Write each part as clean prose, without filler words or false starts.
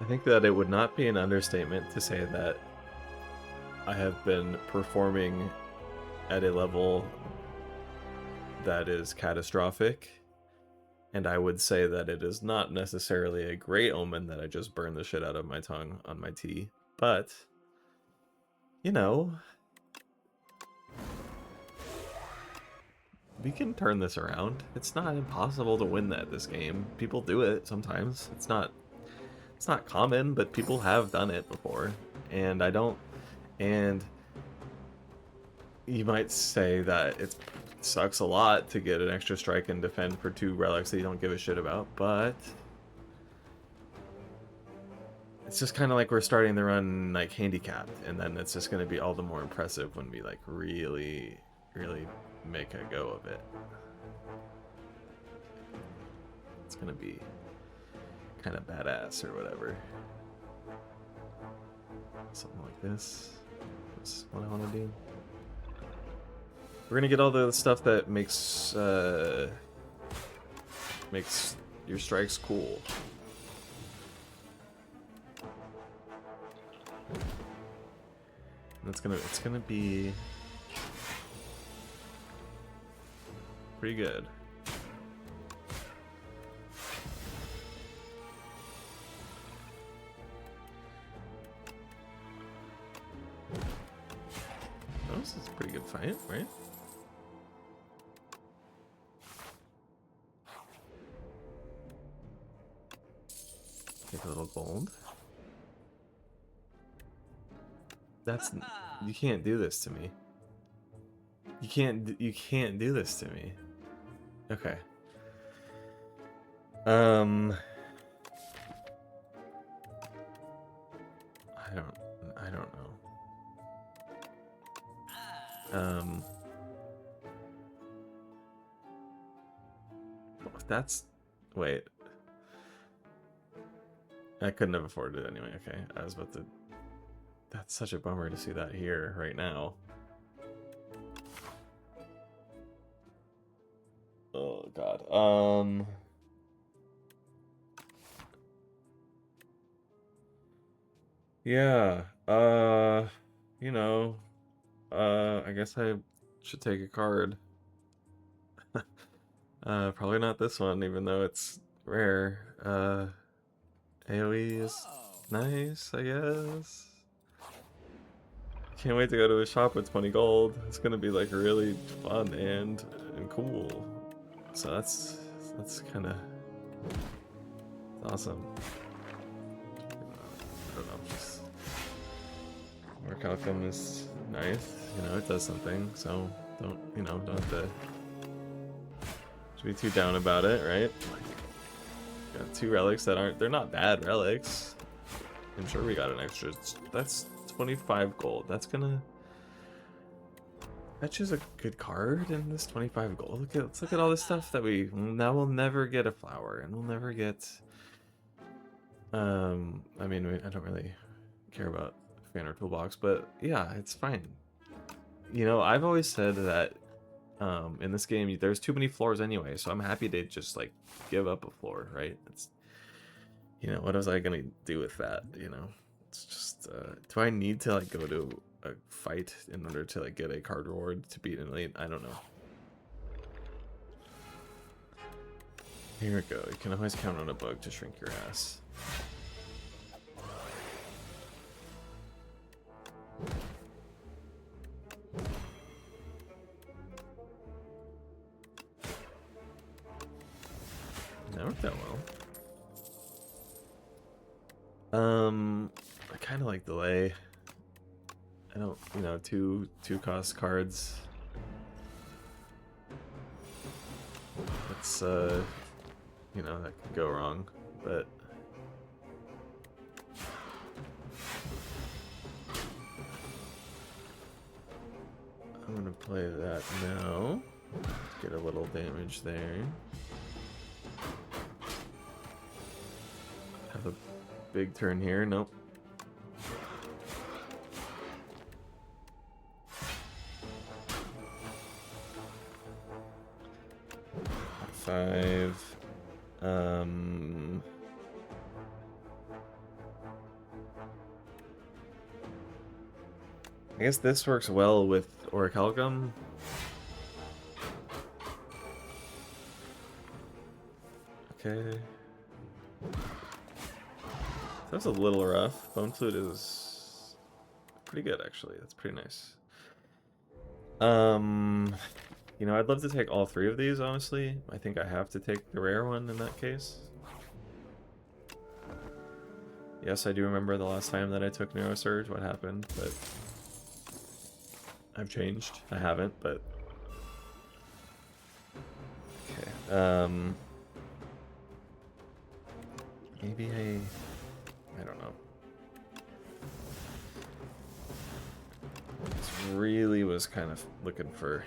think that it would not be an understatement to say that I have been performing at a level that is catastrophic, and I would say that it is not necessarily a great omen that I just burned the shit out of my tongue on my tea, but, you know, we can turn this around. It's not impossible to win this game. People do it sometimes. It's not common, but people have done it before, and I don't. And you might say that it sucks a lot to get an extra strike and defend for 2 relics that you don't give a shit about, but it's just kind of like we're starting the run like handicapped, and then it's just going to be all the more impressive when we like really make a go of it. It's going to be kind of badass or whatever. Something like this. That's what I want to do. We're gonna get all the stuff that makes your strikes cool. And it's gonna be pretty good. Oh, this is a pretty good fight, right? Take a little gold. That's you can't do this to me. You can't do this to me. Okay. I don't know. That's wait. I couldn't have afforded it anyway. Okay, I was about to. That's such a bummer to see that here right now. Oh god. Yeah. You know. I guess I should take a card. Probably not this one, even though it's rare. AoE is nice, I guess. Can't wait to go to a shop with 20 gold. It's gonna be like really fun and cool. So that's kind of awesome. I don't know. Just work outcome is nice. You know, it does something. So don't have to be too down about it, right? Got 2 relics they're not bad relics. I'm sure we got an extra. That's 25 gold. That's gonna fetch is a good card in this 25 gold. Let's look at all this stuff that we'll never get a flower, and we'll never get. I mean, I don't really care about fan or toolbox, but yeah, it's fine. You know, I've always said that in this game there's too many floors anyway, so I'm happy to just like give up a floor, right? It's, you know, what was I gonna do with that? You know, it's just do I need to like go to a fight in order to like get a card reward to beat an elite? I don't know. Here we go. You can always count on a bug to shrink your ass. That worked out well. I kind of like delay. I don't, you know, two cost cards. It's you know, that could go wrong, but I'm gonna play that now. Get a little damage there. Have a big turn here. Nope. Five. I guess this works well with Orichalcum. Okay. That's a little rough. Bone Flute is pretty good, actually. That's pretty nice. You know, I'd love to take all three of these, honestly. I think I have to take the rare one in that case. Yes, I do remember the last time that I took Neurosurge, what happened, but I've changed. I haven't, but okay. Maybe I don't know. This really was kind of looking for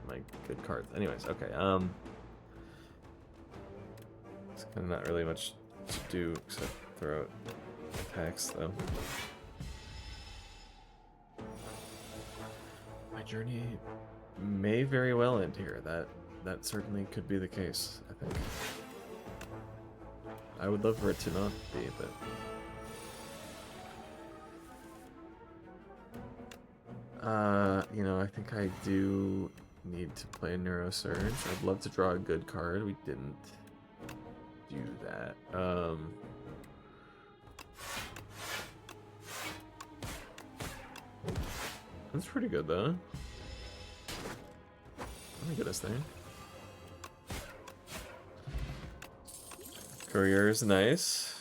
my good cards. Anyways, okay. It's kind of not really much to do except throw out attacks, though. My journey may very well end here. That certainly could be the case, I think. I would love for it to not be, but you know, I think I do need to play Neurosurge. I'd love to draw a good card. We didn't do that. That's pretty good, though. Let me get this thing. Courier is nice.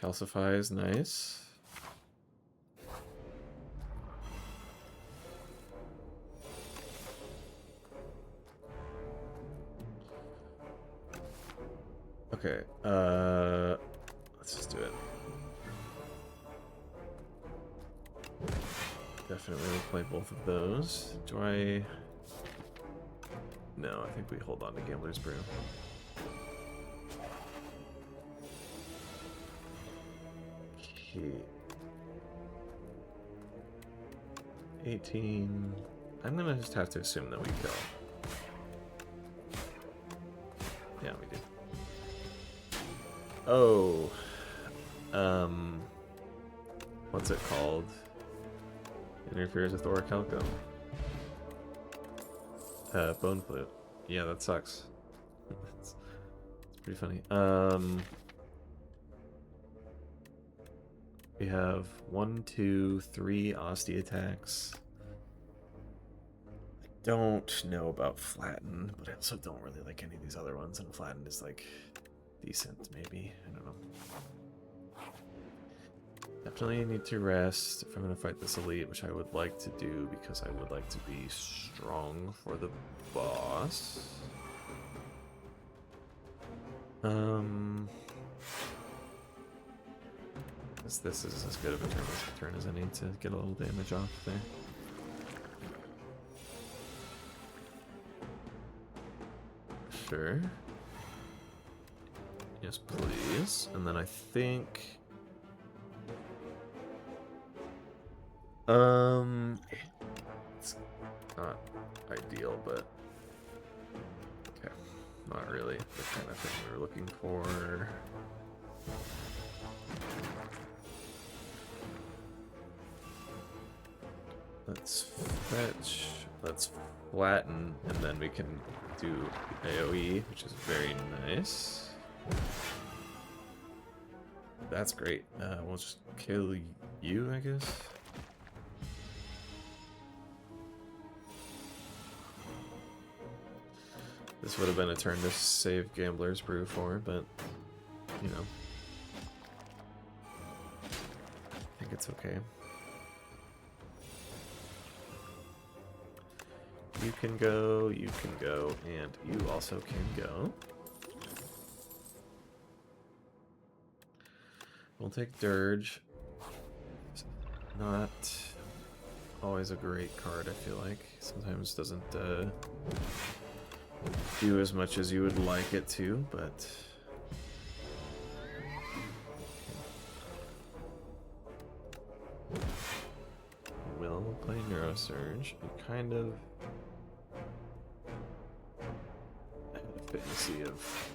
Calcify is nice. Okay, let's just do it. Definitely will play both of those. Do I... No, I think we hold on to Gambler's Brew. Okay. 18... I'm gonna just have to assume that we kill. Yeah, we do. Oh, what's it called? Interferes with Orichalcum. Bone Flute. Yeah, that sucks. It's pretty funny. We have 1, 2, 3 Osti attacks. I don't know about Flatten, but I also don't really like any of these other ones, and Flatten is like decent, maybe. I don't know. Definitely need to rest if I'm going to fight this elite, which I would like to do because I would like to be strong for the boss. This is as good of a turn as any to get a little damage off there. Sure. Yes, please. And then I think... it's not ideal, but... Okay. Not really the kind of thing we were looking for. Let's fetch, let's flatten, and then we can do AoE, which is very nice. That's great. We'll just kill you, I guess. This would have been a turn to save Gambler's Brew for, but, you know. I think it's okay. You can go, and you also can go. We'll take Dirge. Not always a great card, I feel like. Sometimes doesn't do as much as you would like it to, but... We'll play Neurosurge. We kind of... had a fantasy of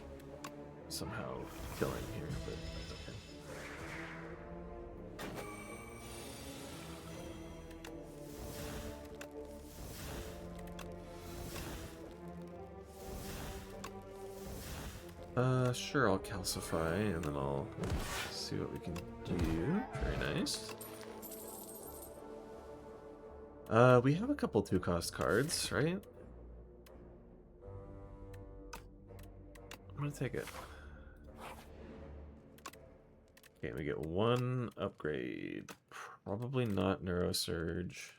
somehow killing here, but it's okay. Sure, I'll calcify, and then I'll see what we can do. Very nice. We have a couple 2-cost cards, right? I'm gonna take it. Okay, we get 1 upgrade. Probably not Neurosurge.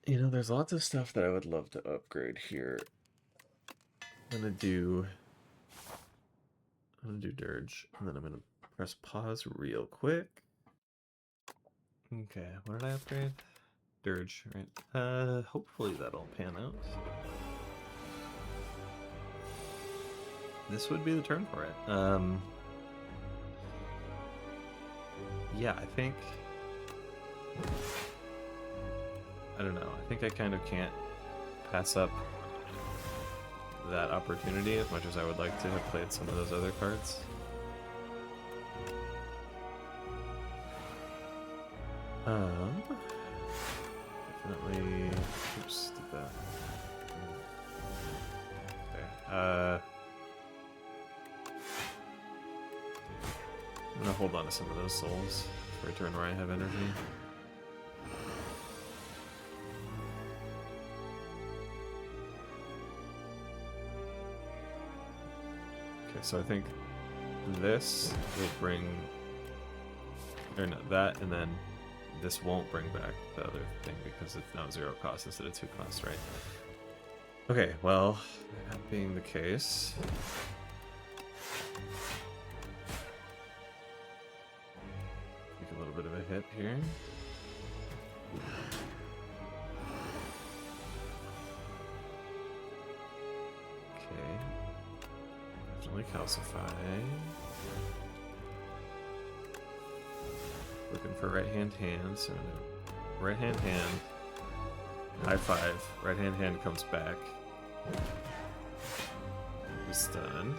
You know, there's lots of stuff that I would love to upgrade here. I'm gonna do Dirge, and then I'm gonna press pause real quick. Okay, what did I upgrade? Dirge, right? Hopefully that'll pan out. This would be the turn for it. Yeah, I think... I don't know. I think I kind of can't pass up that opportunity as much as I would like to have played some of those other cards. Definitely... Oops, did that. Okay, I'm gonna hold on to some of those souls for a turn where I have energy. Okay, so I think this will bring... Or no, that, and then this won't bring back the other thing because it's now 0 cost instead of 2 cost, right? Okay, well, that being the case... Take a little bit of a hit here. Okay. Definitely calcify. Looking for right-hand hand, so right-hand hand, high 5, right-hand hand comes back. He's done.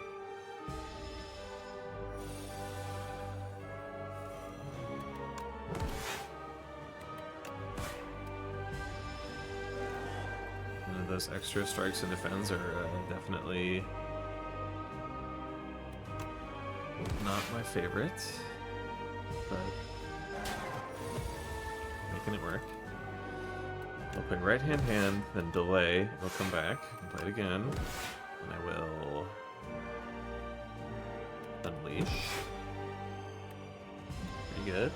And those extra strikes and defends are definitely not my favorite, but making it work. Open right-hand hand, then delay. It'll come back and play it again. And I will unleash. Pretty good.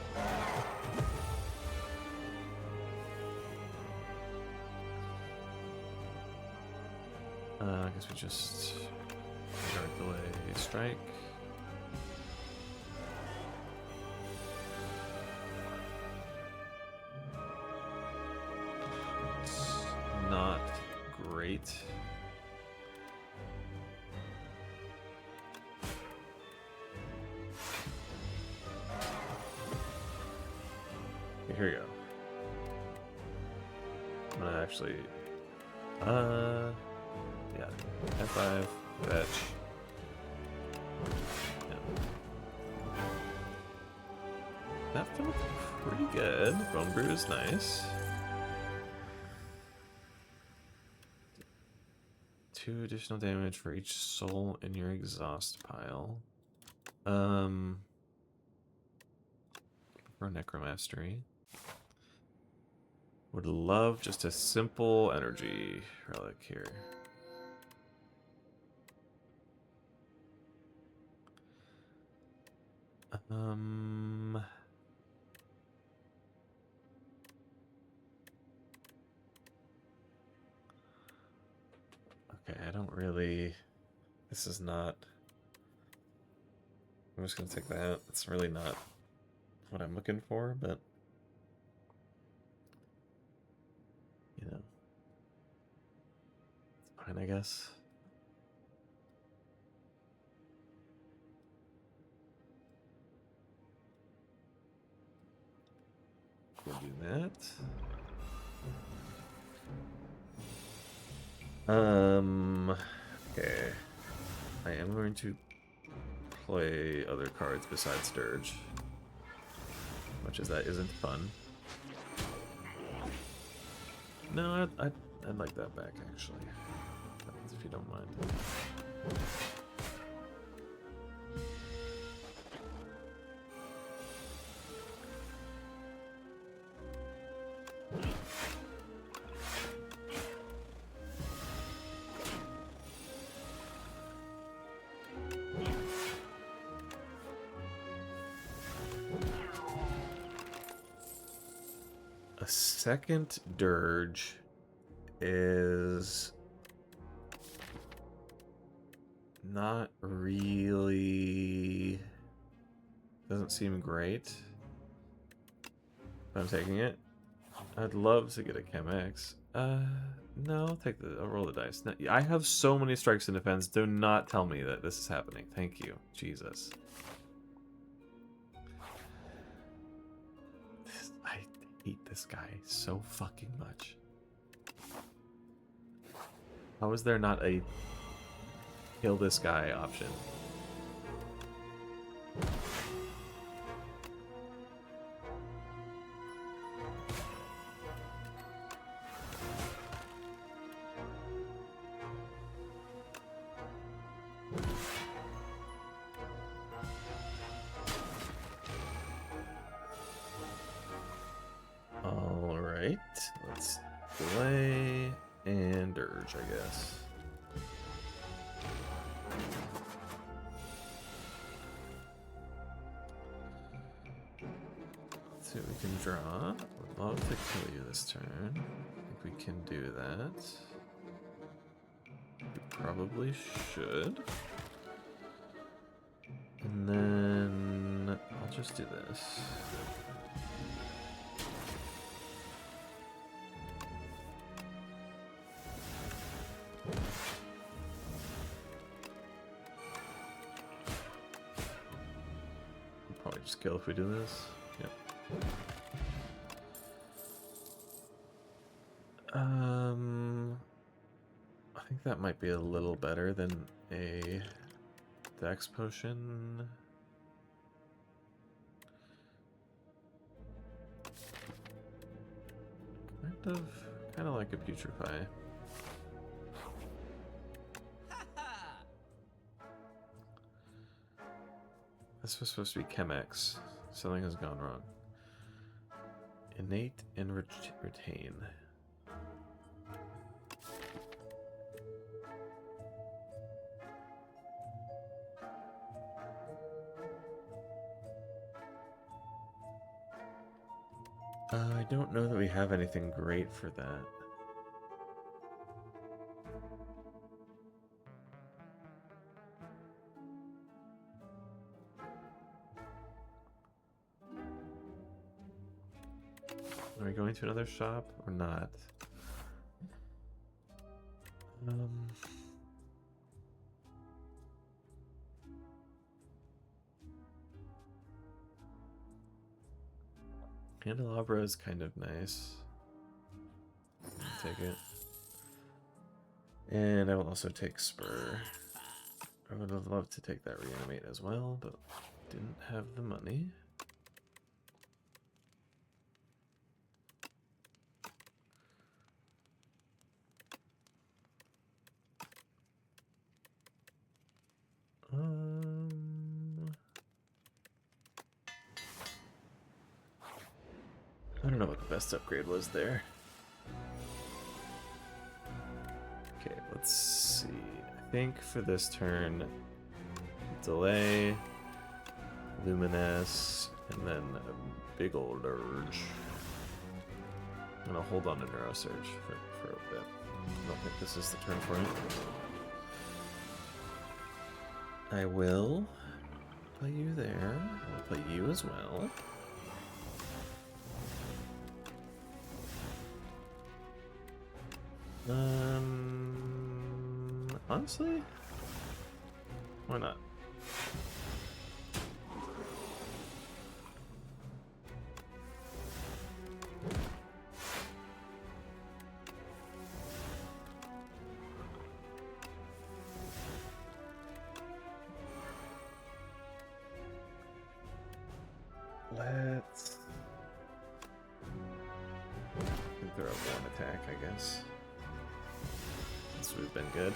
I guess we just guard, delay, strike. Not great. Okay, here we go. I'm gonna actually, yeah, F5, fetch. Yeah. That felt pretty good. Bone Brew is nice. 2 additional damage for each soul in your exhaust pile. For Necromastery. Would love just a simple energy relic here. Okay, I don't really... This is not... I'm just gonna take that. It's really not what I'm looking for, but... You know... It's fine, I guess. We'll do that. Okay. I am going to play other cards besides Dirge. much as that isn't fun. No, I'd like that back, actually. If you don't mind. A second Dirge is not really... doesn't seem great. But I'm taking it. I'd love to get a Chem X. No, I'll roll the dice. No, I have so many strikes in defense. Do not tell me that this is happening. Thank you. Jesus. I hate this guy so fucking much. How is there not a kill this guy option? Alright, let's delay and Dirge, I guess. Let's see what we can draw. Would love to kill you this turn. I think we can do that. We probably should. And then I'll just do this. We'll probably just kill if we do this. Yep. I think that might be a little better than a Dex potion. Kind of like a putrefy. This was supposed to be Chemex. Something has gone wrong. Innate and retain. I don't know that we have anything great for that. Are we going to another shop or not? Candelabra is kind of nice. I'll take it. And I will also take Spur. I would have loved to take that Reanimate as well, but didn't have the money. I don't know what the best upgrade was there. Okay, let's see. I think for this turn, delay, Luminous, and then a big old Dirge. I'm gonna hold on to Neurosurge for a bit. I don't think this is the turn for it. I will play you there. I'll play you as well. Honestly, why not? Let's throw one attack, I guess. Since we've been good.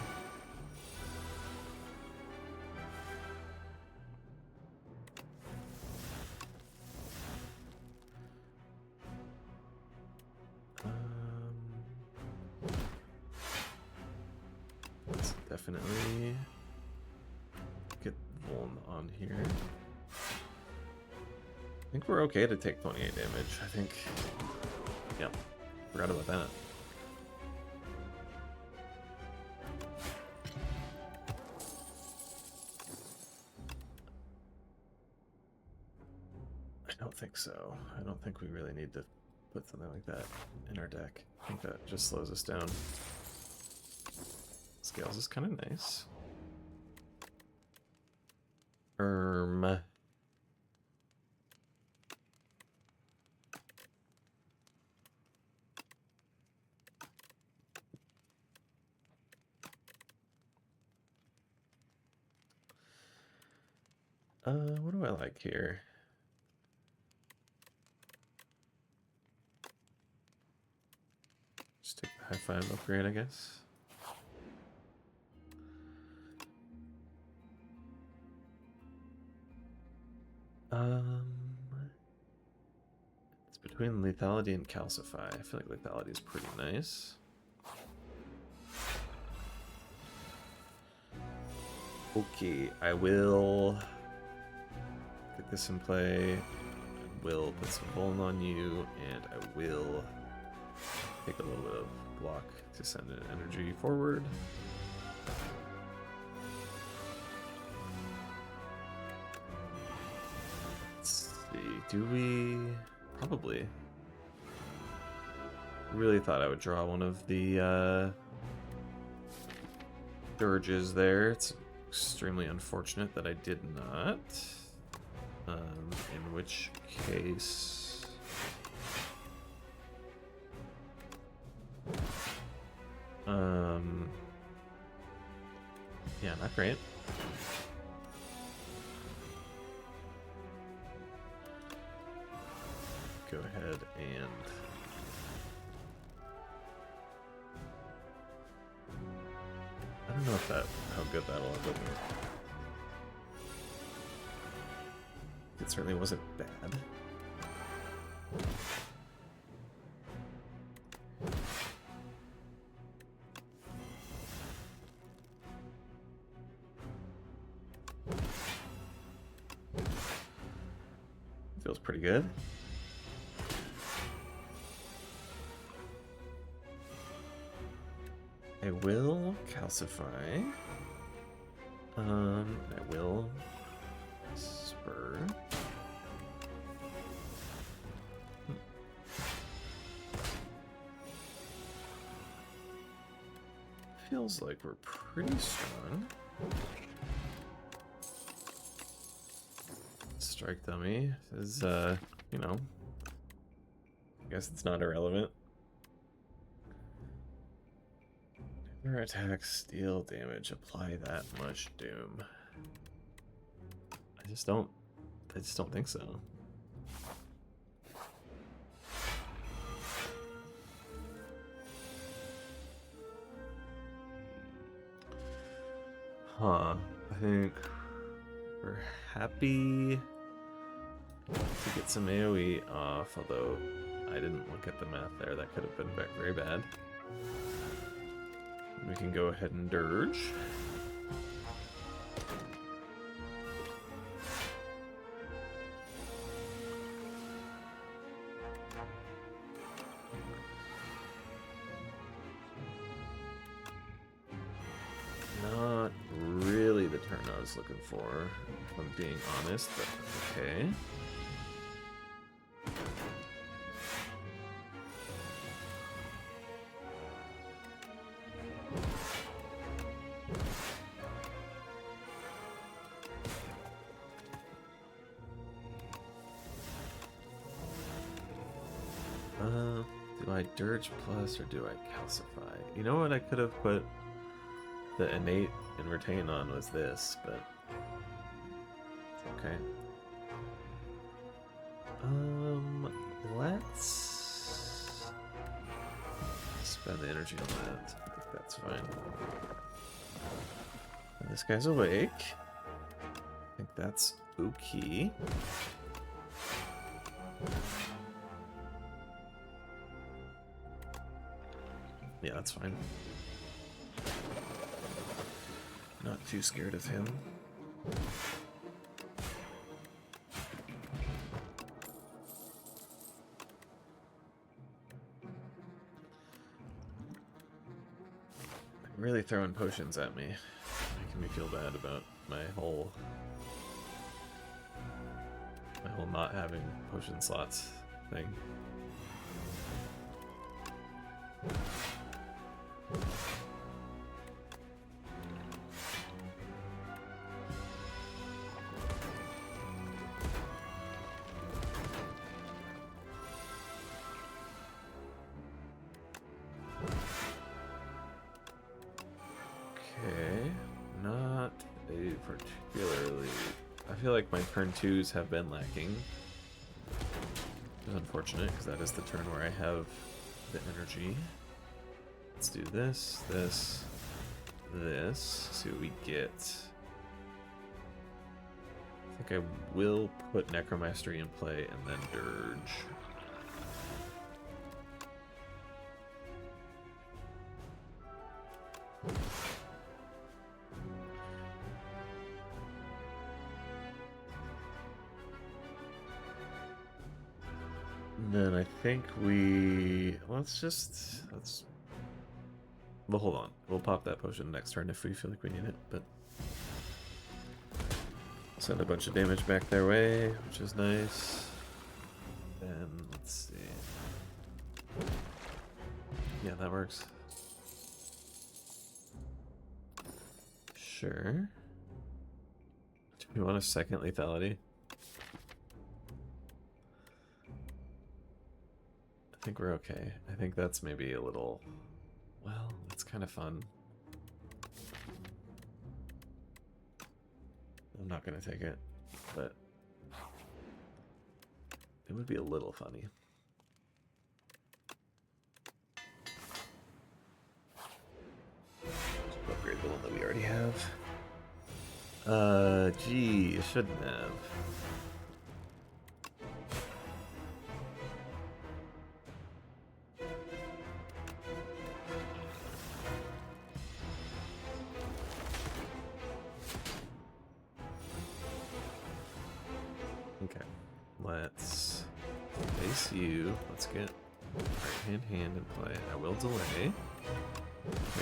Let's definitely get Vuln on here. I think we're okay to take 28 damage. I think. Yep. Forgot about that. I don't think so. I don't think we really need to put something like that in our deck. I think that just slows us down. Scales is kind of nice. What do I like here? Just take the high five upgrade, I guess. It's between lethality and calcify. I feel like lethality is pretty nice. Okay, I will get this in play. I will put some Vuln on you, and I will take a little bit of block to send an energy forward. Let's see, do we? Probably. Really thought I would draw one of the Dirges there. It's extremely unfortunate that I did not. In which case... yeah, not great. Go ahead and... I don't know if how good that'll end up. It certainly wasn't bad. Feels pretty good. I will calcify. I will spur. Feels like we're pretty strong. Strike dummy is, you know, I guess it's not irrelevant. Never attack, steal damage, apply that much doom. I just don't think so. Huh, I think we're happy to get some AoE off, although I didn't look at the math there. That could have been very bad. We can go ahead and Dirge. Not really the turn I was looking for, if I'm being honest, but okay. Do I Dirge plus or do I calcify? You know what I could have put the innate and retain on was this, but it's okay. Let's spend the energy on that. I think that's fine. And this guy's awake. I think that's okay. Yeah, that's fine. Not too scared of him. Really throwing potions at me, making me feel bad about my whole not having potion slots thing. Okay, not a particularly... I feel like my turn 2s have been lacking. Which is unfortunate, because that is the turn where I have the energy. Let's do this, this, this. See what we get. I think I will put Necromastery in play and then Dirge. And then I think let's well, hold on. We'll pop that potion next turn if we feel like we need it, but send a bunch of damage back their way, which is nice. And let's see. Yeah, that works. Sure. Do we want a second lethality? I think we're okay. I think that's maybe a little... Well, it's kind of fun. I'm not going to take it, but it would be a little funny. Just upgrade the one that we already have. Gee, I shouldn't have. Okay, let's face you. Let's get right hand in play. I will delay. Okay,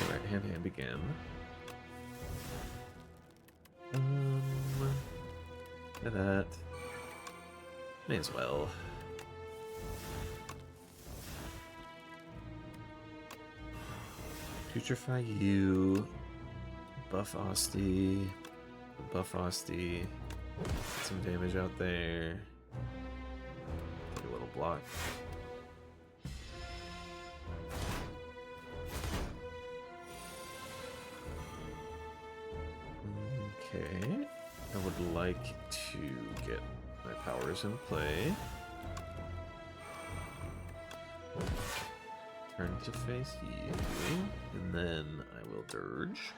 right hand begin. Look at that. May as well. Putrefy you. Buff Osty. Buff Osty. Get some damage out there. Take a little block. Okay. I would like to get my powers in play. Turn to face you, and then I will Dirge.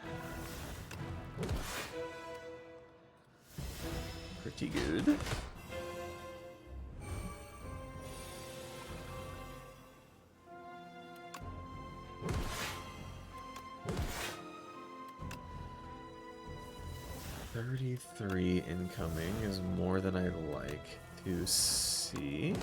Pretty good. $33 incoming is more than I'd like to see.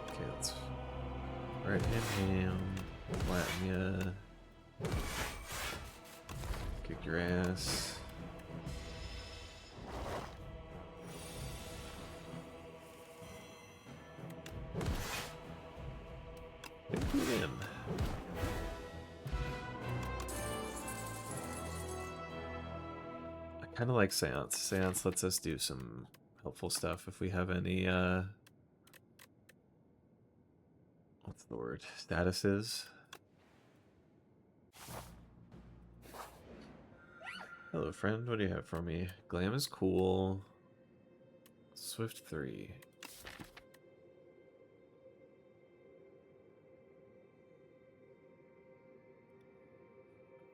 Okay, let's right hand, flatten ya, kick your ass. In. I kind of like Seance. Seance lets us do some helpful stuff if we have any, what's the word? Statuses. Hello, friend. What do you have for me? Glam is cool. Swift 3.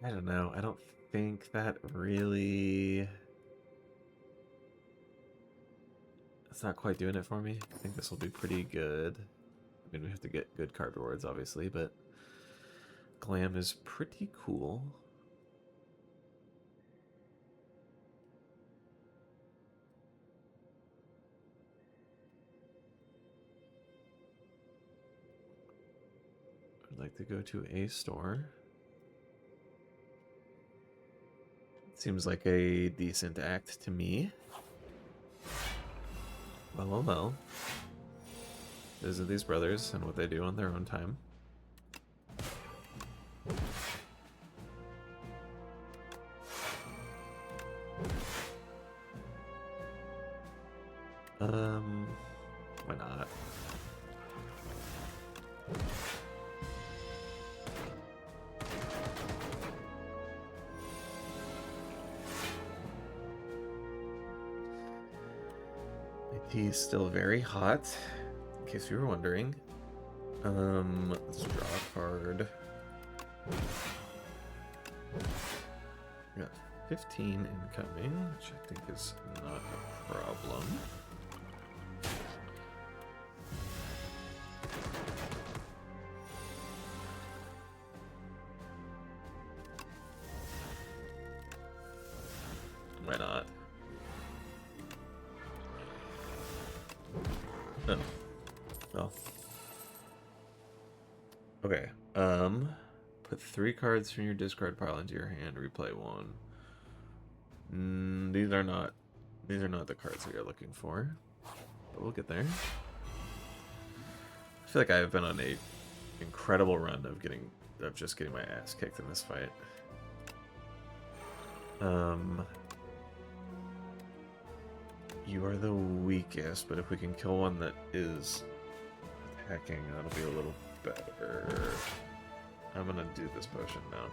I don't know. I don't think that really... It's not quite doing it for me. I think this will be pretty good. I mean, we have to get good card rewards, obviously, but Glam is pretty cool. I'd like to go to a store. Seems like a decent act to me. Well. Visit these brothers and what they do on their own time. Why not? IT is still very hot, in case you were wondering. Let's draw a card. We got 15 incoming, which I think is not a problem. Why not? Oh. Well. Okay. Put 3 cards from your discard pile into your hand. Replay 1. These are not the cards we are looking for, but we'll get there. I feel like I've been on a incredible run of just getting my ass kicked in this fight. You are the weakest, but if we can kill one that is attacking, that'll be a little better. I'm gonna do this potion now.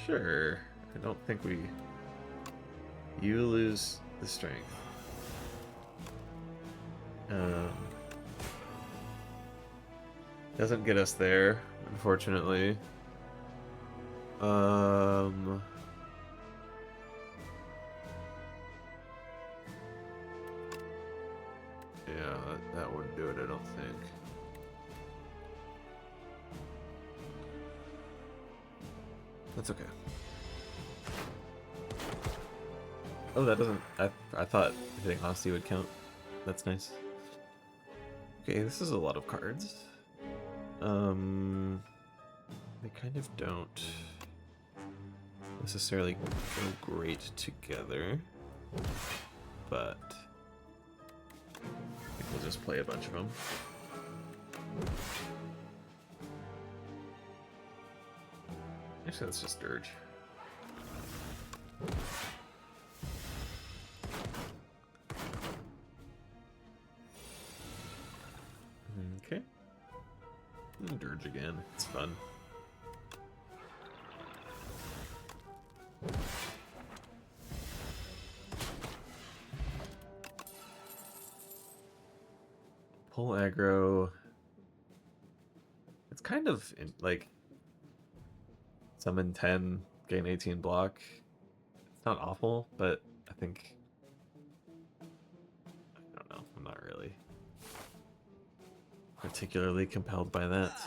Sure. I don't think we... You lose the strength. Doesn't get us there, unfortunately. Yeah, that wouldn't do it, I don't think. That's okay. Oh, that doesn't... I thought hitting Hostie would count. That's nice. Okay, this is a lot of cards. They kind of don't necessarily go great together, but I think we'll just play a bunch of them. Actually, let's just Dirge. Okay. Dirge again. It's fun. Pull aggro. It's kind of like summon 10, gain 18 block. It's not awful, but I think I don't know. I'm not really particularly compelled by that.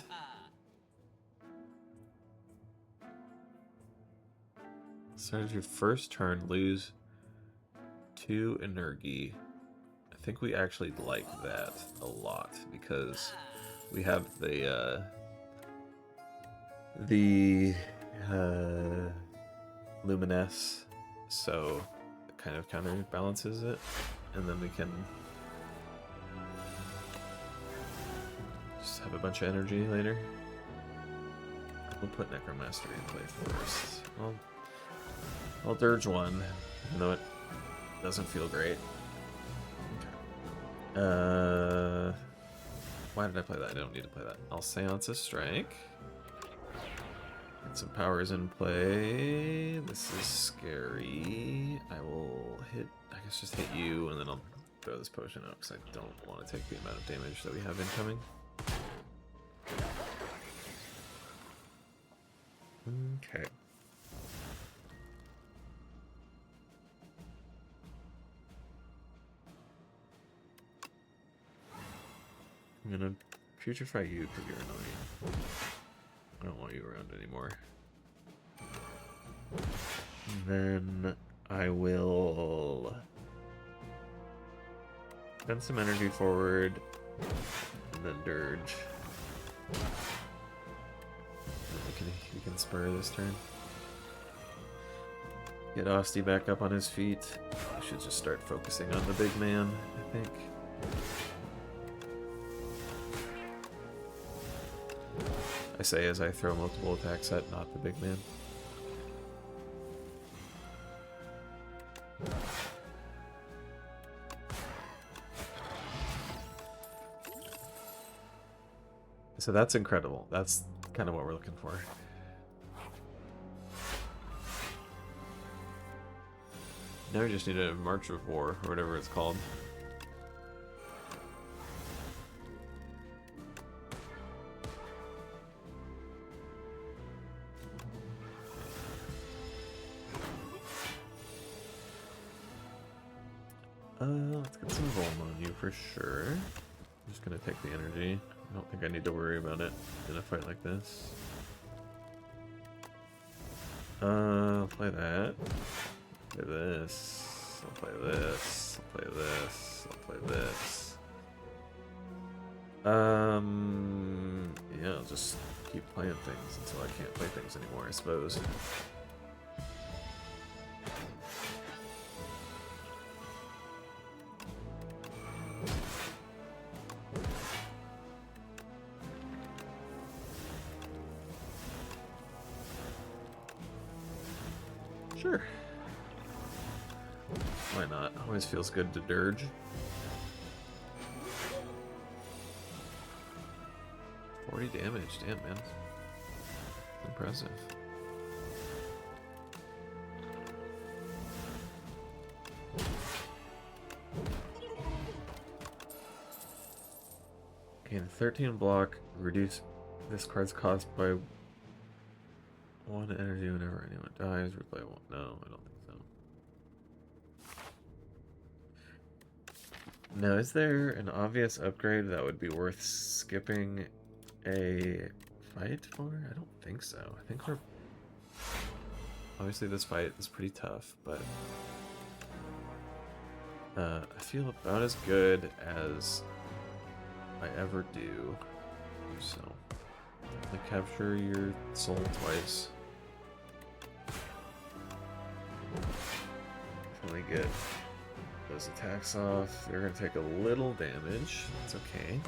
Start of your first turn, lose 2 energy. I think we actually like that a lot because we have the Luminous, so it kind of counterbalances it, and then we can just have a bunch of energy later. We'll put Necromaster in play first. I'll Dirge 1, even though it doesn't feel great. Why did I play that? I don't need to play that. I'll Seance a Strike. Get some powers in play. This is scary. I will hit, I guess just hit you, and then I'll throw this potion up because I don't want to take the amount of damage that we have incoming. Okay. I'm gonna putrefy you because you're annoying. I don't want you around anymore. And then I will send some energy forward, and then Dirge. We can spur this turn. Get Osty back up on his feet. I should just start focusing on the big man, I think. I say as I throw multiple attacks at not the big man. So that's incredible. That's kind of what we're looking for. Now we just need a March of War, or whatever it's called. Let's get some Volm on you for sure. I'm just gonna take the energy. I don't think I need to worry about it in a fight like this. I'll play that. Play this. I'll play this. I'll play this. I'll play this. Yeah, I'll just keep playing things until I can't play things anymore, I suppose. Sure. Why not? Always feels good to Dirge. Damage, damn man. Impressive. Okay, the 13 block, reduce this card's cost by 1 energy whenever anyone dies. Replay one. No, I don't think so. Now, is there an obvious upgrade that would be worth skipping a fight for? I don't think so. I think we're... Obviously this fight is pretty tough, but... I feel about as good as I ever do. So... I capture your soul twice. Finally get those attacks off. They're gonna take a little damage. It's okay.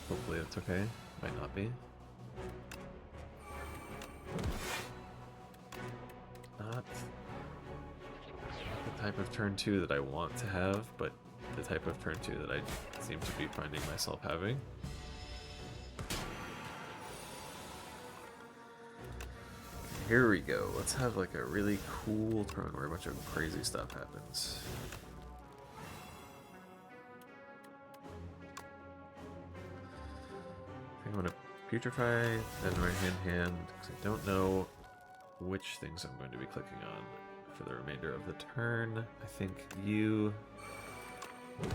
Hopefully it's okay. Might not be. Not the type of turn 2 that I want to have, but the type of turn 2 that I seem to be finding myself having. Here we go. Let's have like a really cool turn where a bunch of crazy stuff happens. I'm going to putrefy, then right hand, because I don't know which things I'm going to be clicking on for the remainder of the turn. I think you, and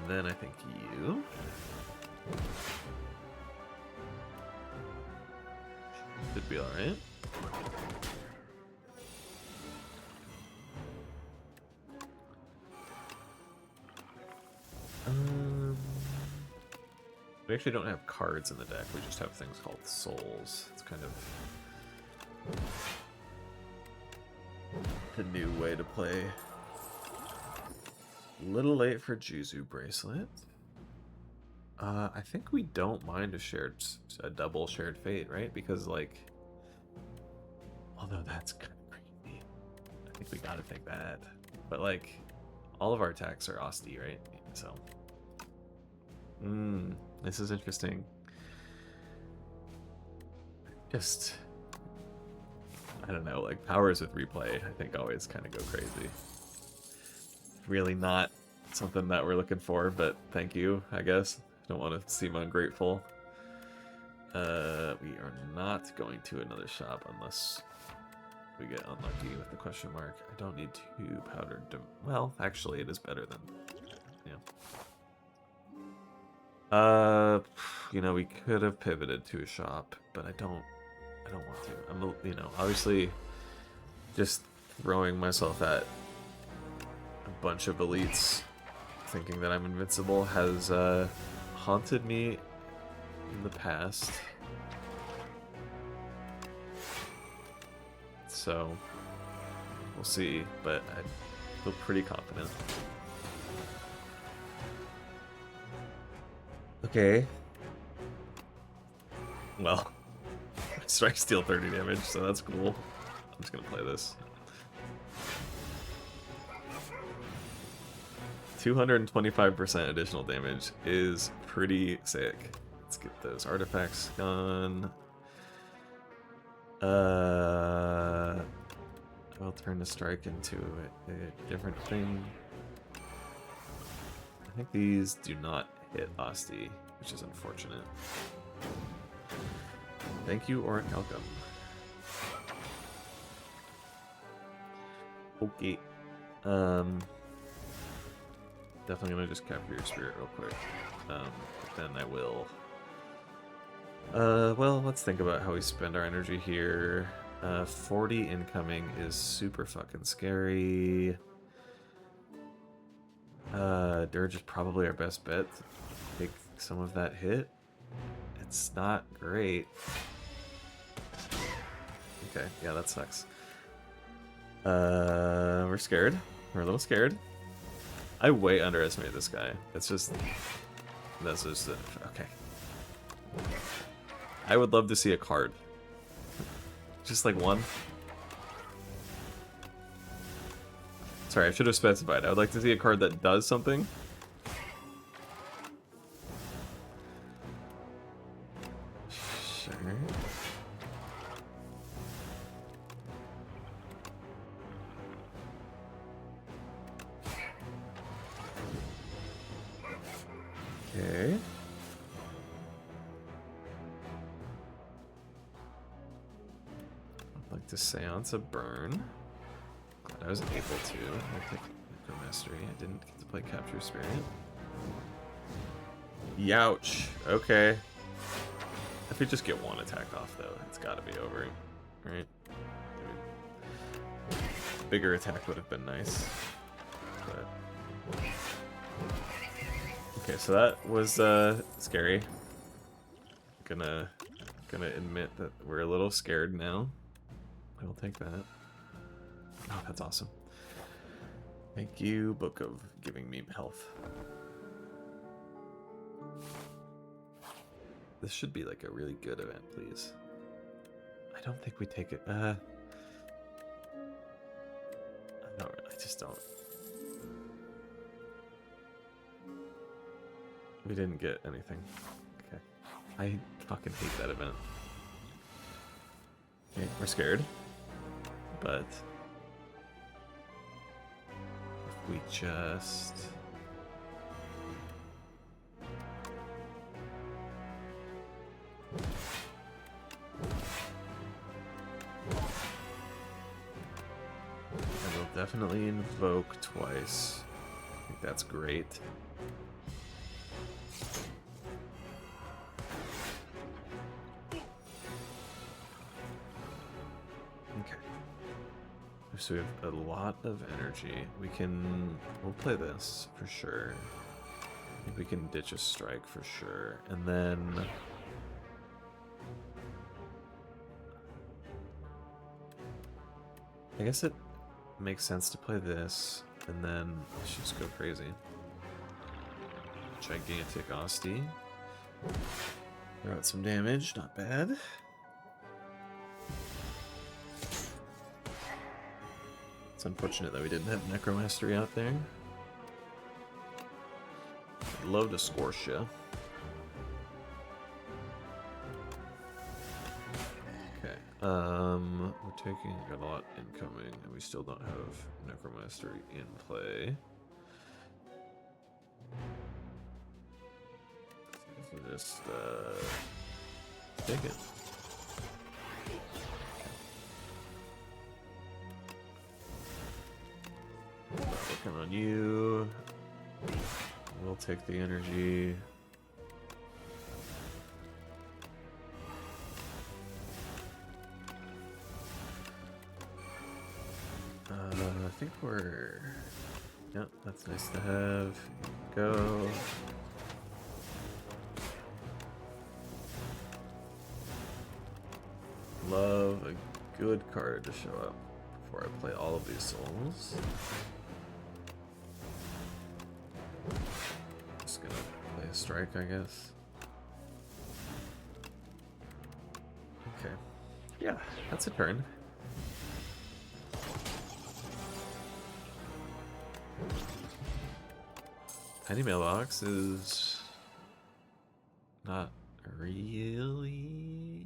then I think you. Should be alright. We actually don't have cards in the deck, we just have things called souls. It's kind of a new way to play. A little late for Juzu Bracelet. I think we don't mind a double shared fate, right? Because like, although that's kind of creepy, I think we gotta take that. But like, all of our attacks are Osti, right? So, this is interesting. just, I don't know, like powers with replay, I think always kind of go crazy. Really not something that we're looking for, but thank you, I guess. Don't want to seem ungrateful. We are not going to another shop unless we get unlucky with the question mark. I don't need 2 powdered. Well, actually, it is better than. Yeah. You know, we could have pivoted to a shop, but I don't want to. I'm, you know, obviously, just throwing myself at a bunch of elites, thinking that I'm invincible, has haunted me in the past. So, we'll see, but I feel pretty confident. Okay. Well, strike steal 30 damage, so that's cool. I'm just gonna play this. 225% additional damage is pretty sick. Let's get those artifacts gone. I'll turn the strike into a different thing. I think these do not hit Asti, which is unfortunate. Thank you, Orichalcum. Okay. Definitely gonna just capture your spirit real quick. Then I will. Well, let's think about how we spend our energy here. 40 incoming is super fucking scary. Dirge is probably our best bet to take some of that hit. It's not great. Okay, yeah, that sucks. We're scared. We're a little scared. I way underestimate this guy. It's just... That's just... Okay. I would love to see a card. Just like one. Sorry, I should have specified. I would like to see a card that does something. Sure. Okay. I'd like to Seance a burn. Glad I was able to. I'll take Necromastery. I didn't get to play Capture Spirit. Youch. Okay. If we just get one attack off, though, it's got to be over, right? Bigger attack would have been nice. But... Okay, so that was scary. Gonna admit that we're a little scared now. I will take that. Oh, that's awesome. Thank you, Book of giving me health. This should be like a really good event, please. I don't think we take it. I just don't. We didn't get anything. Okay. I fucking hate that event. Okay, we're scared. But if we just... I will definitely invoke twice. I think that's great. So we have a lot of energy. We'll play this for sure. I think we can ditch a strike for sure. And then... I guess it makes sense to play this, and then let's just go crazy. Gigantic Asti. Throw out some damage, not bad. It's unfortunate that we didn't have Necromastery out there. I'd love to scorch ya. We're taking a lot incoming, and we still don't have Necromastery in play. So just take it. Working on you. We'll take the energy. I think we're... Yep, that's nice to have. Go. Love a good card to show up before I play all of these souls. Just gonna play a strike, I guess. Okay. Yeah, that's a turn. Tiny mailbox is not really.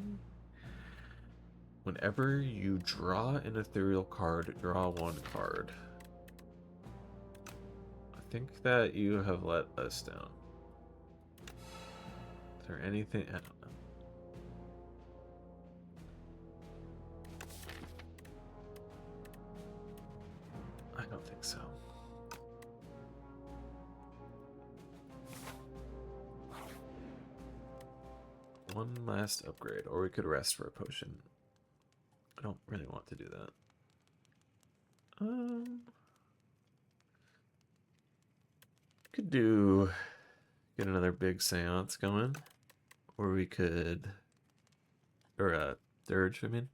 Whenever you draw an ethereal card, draw one card. I think that you have let us down. Is there anything? I don't know. I don't think so. One last upgrade, or we could rest for a potion. I don't really want to do that. Could get another big seance going, or we could, or Dirge, I mean.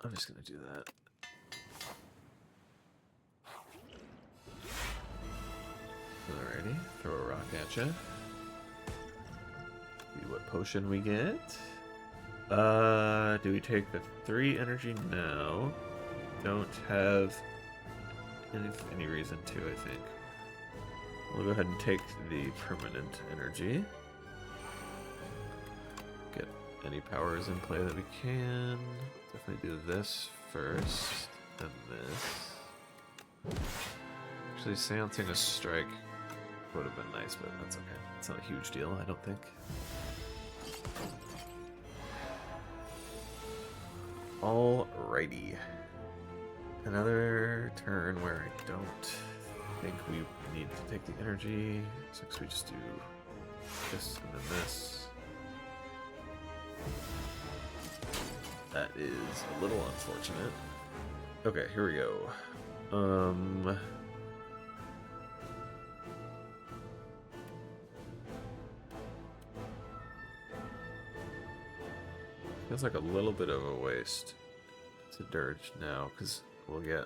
I'm just gonna do that. Alrighty, throw a rock at ya. See what potion we get. Do we take the 3 energy now? Don't have any reason to, I think. We'll go ahead and take the permanent energy. Get any powers in play that we can. Definitely do this first, then this. Actually, seancing a strike would have been nice, but that's okay. It's not a huge deal, I don't think. Alrighty. Another turn where I don't think we need to take the energy. So we just do this and then this. That is a little unfortunate. Okay, here we go. Feels like a little bit of a waste to Dirge now, because we'll get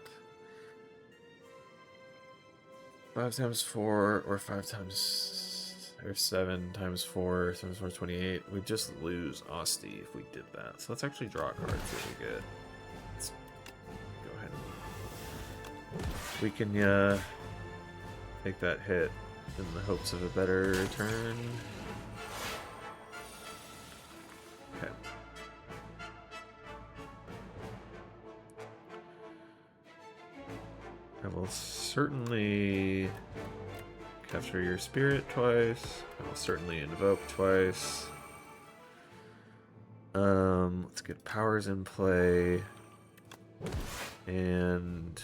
5 times 4, or 5 times, or 7 times 4, 7 times 4, 28. We just lose Asti if we did that. So let's actually draw cards really good. Let's go ahead and we can take that hit in the hopes of a better turn. Okay. I will certainly capture your spirit twice. I will certainly invoke twice. Let's get powers in play. And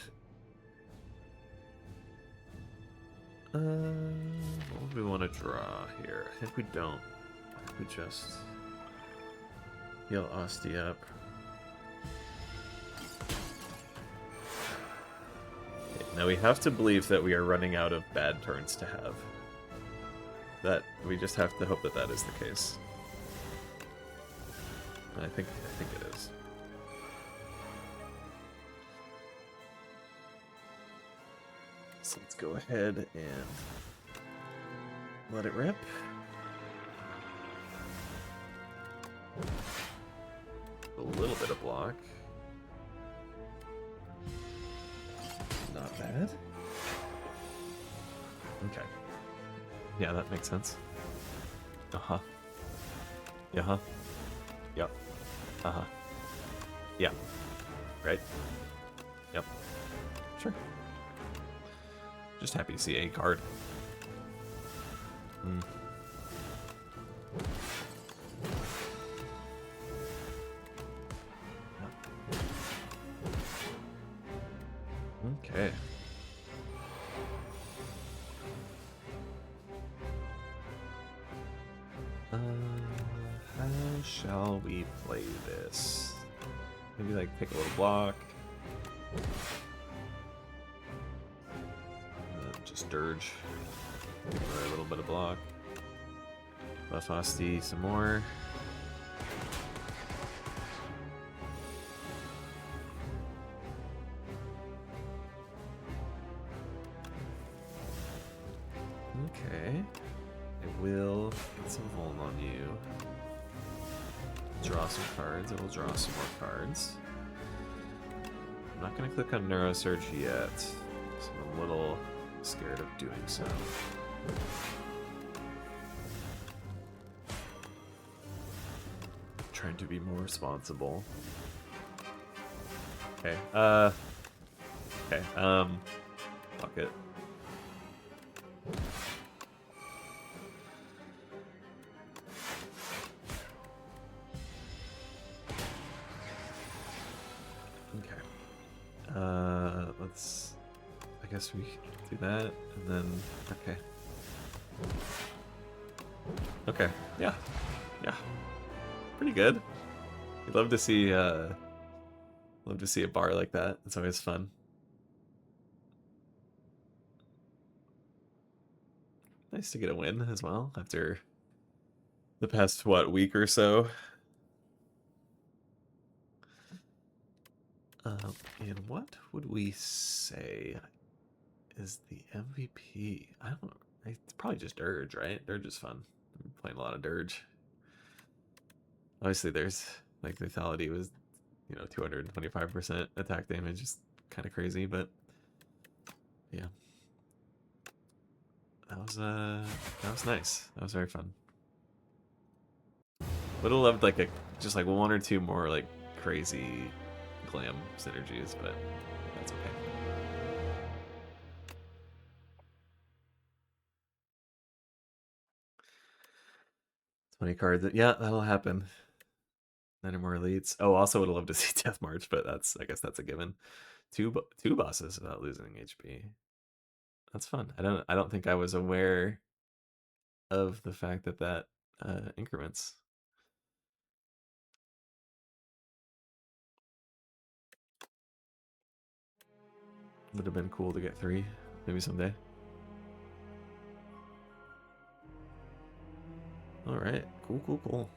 what do we want to draw here? I think we don't. I think we just heal Asti up. Now we have to believe that we are running out of bad turns to have. That we just have to hope that that is the case. And I think it is. So let's go ahead and let it rip. A little bit of block. Not bad. Okay. Yeah, that makes sense. Uh-huh. Uh-huh. Yep. Uh-huh. Yeah. Right? Yep. Sure. Just happy to see a card. Hmm. Okay. How shall we play this? Maybe like take a little block. Just Dirge. A little bit of block. Buff Asti some more. Okay. I will get some Vuln on you. Draw some cards. I will draw some more cards. I'm not going to click on Neurosurge yet, so I'm a little scared of doing so. Trying to be more responsible. Okay, fuck it. Let's, I guess we do that, and then, okay. Okay, yeah, pretty good. We'd love to see a bar like that. It's always fun. Nice to get a win as well after the past, what, week or so. And what would we say is the MVP? I don't know. It's probably just Dirge, right? Dirge is fun. I'm playing a lot of Dirge. Obviously, there's like lethality was, 225% attack damage, is kind of crazy, but yeah, that was nice. That was very fun. Would have loved like just like one or two more like crazy glam synergies, but that's okay. 20 cards. Yeah, that'll happen. 9 more elites. Oh, also would have loved to see Death March, but I guess that's a given. Two bosses without losing HP. That's fun. I don't think I was aware of the fact that increments. Would have been cool to get 3, maybe someday. All right, cool.